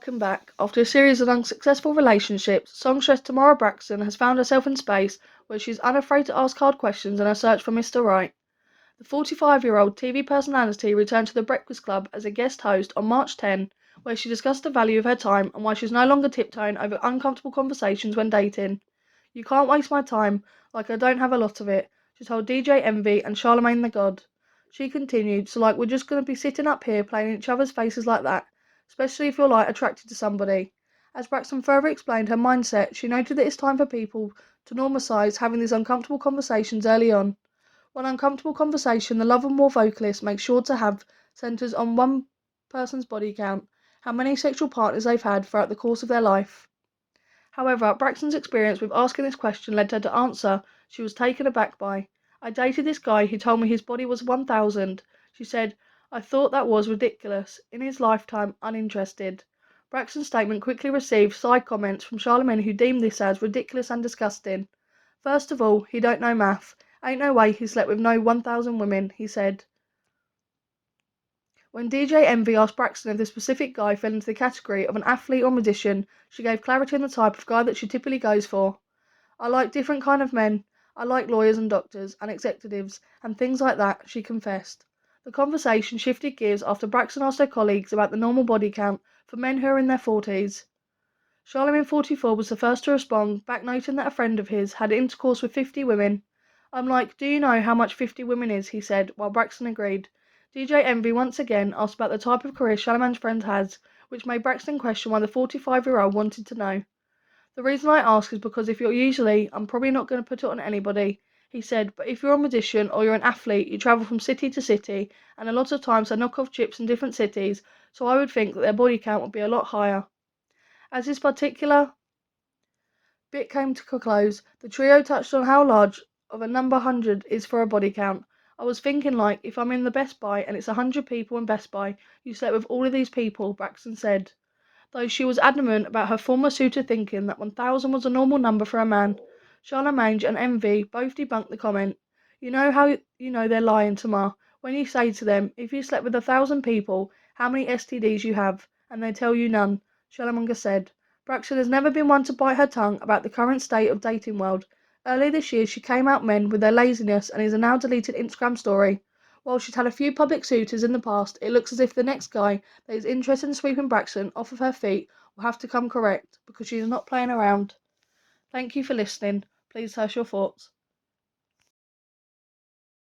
Welcome back. After a series of unsuccessful relationships, songstress Tamar Braxton has found herself in space where she is unafraid to ask hard questions in her search for Mr. Right. The 45-year-old TV personality returned to The Breakfast Club as a guest host on March 10, where she discussed the value of her time and why she's no longer tiptoeing over uncomfortable conversations when dating. "You can't waste my time, like I don't have a lot of it," she told DJ Envy and Charlemagne the God. She continued, "So like we're just going to be sitting up here playing in each other's faces like that, especially if you're like attracted to somebody." As Braxton further explained her mindset, she noted that it's time for people to normalise having these uncomfortable conversations early on. One uncomfortable conversation the Love and War vocalist makes sure to have centres on one person's body count, how many sexual partners they've had throughout the course of their life. However, Braxton's experience with asking this question led her to answer she was taken aback by. "I dated this guy who told me his body was 1,000. She said, "I thought that was ridiculous. In his lifetime, uninterested." Braxton's statement quickly received side comments from Charlemagne who deemed this as ridiculous and disgusting. "First of all, he don't know math. Ain't no way he slept with no 1,000 women," he said. When DJ Envy asked Braxton if the specific guy fell into the category of an athlete or magician, she gave clarity on the type of guy that she typically goes for. "I like different kind of men. I like lawyers and doctors and executives and things like that," she confessed. The conversation shifted gears after Braxton asked her colleagues about the normal body count for men who are in their 40s. Charlemagne, 44, was the first to respond, back noting that a friend of his had intercourse with 50 women. "I'm like, do you know how much 50 women is?" he said, while Braxton agreed. DJ Envy once again asked about the type of career Charlemagne's friend has, which made Braxton question why the 45-year-old wanted to know. "The reason I ask is because if you're usually, I'm probably not going to put it on anybody," he said, "but if you're a magician or you're an athlete, you travel from city to city, and a lot of times they knock off chips in different cities, so I would think that their body count would be a lot higher." As this particular bit came to a close, the trio touched on how large of a number 100 is for a body count. "I was thinking like, if I'm in the Best Buy and it's 100 people in Best Buy, you slept with all of these people," Braxton said. Though she was adamant about her former suitor thinking that 1,000 was a normal number for a man, Charlemagne and Envy both debunked the comment. "You know how you know they're lying, Tamar, when you say to them, if you slept with 1,000 people, how many STDs you have, and they tell you none," Charlemagne said. Braxton has never been one to bite her tongue about the current state of dating world. Earlier this year, she came out men with their laziness and is a now deleted Instagram story. While she's had a few public suitors in the past, it looks as if the next guy that is interested in sweeping Braxton off of her feet will have to come correct, because she is not playing around. Thank you for listening. Please tell us your thoughts.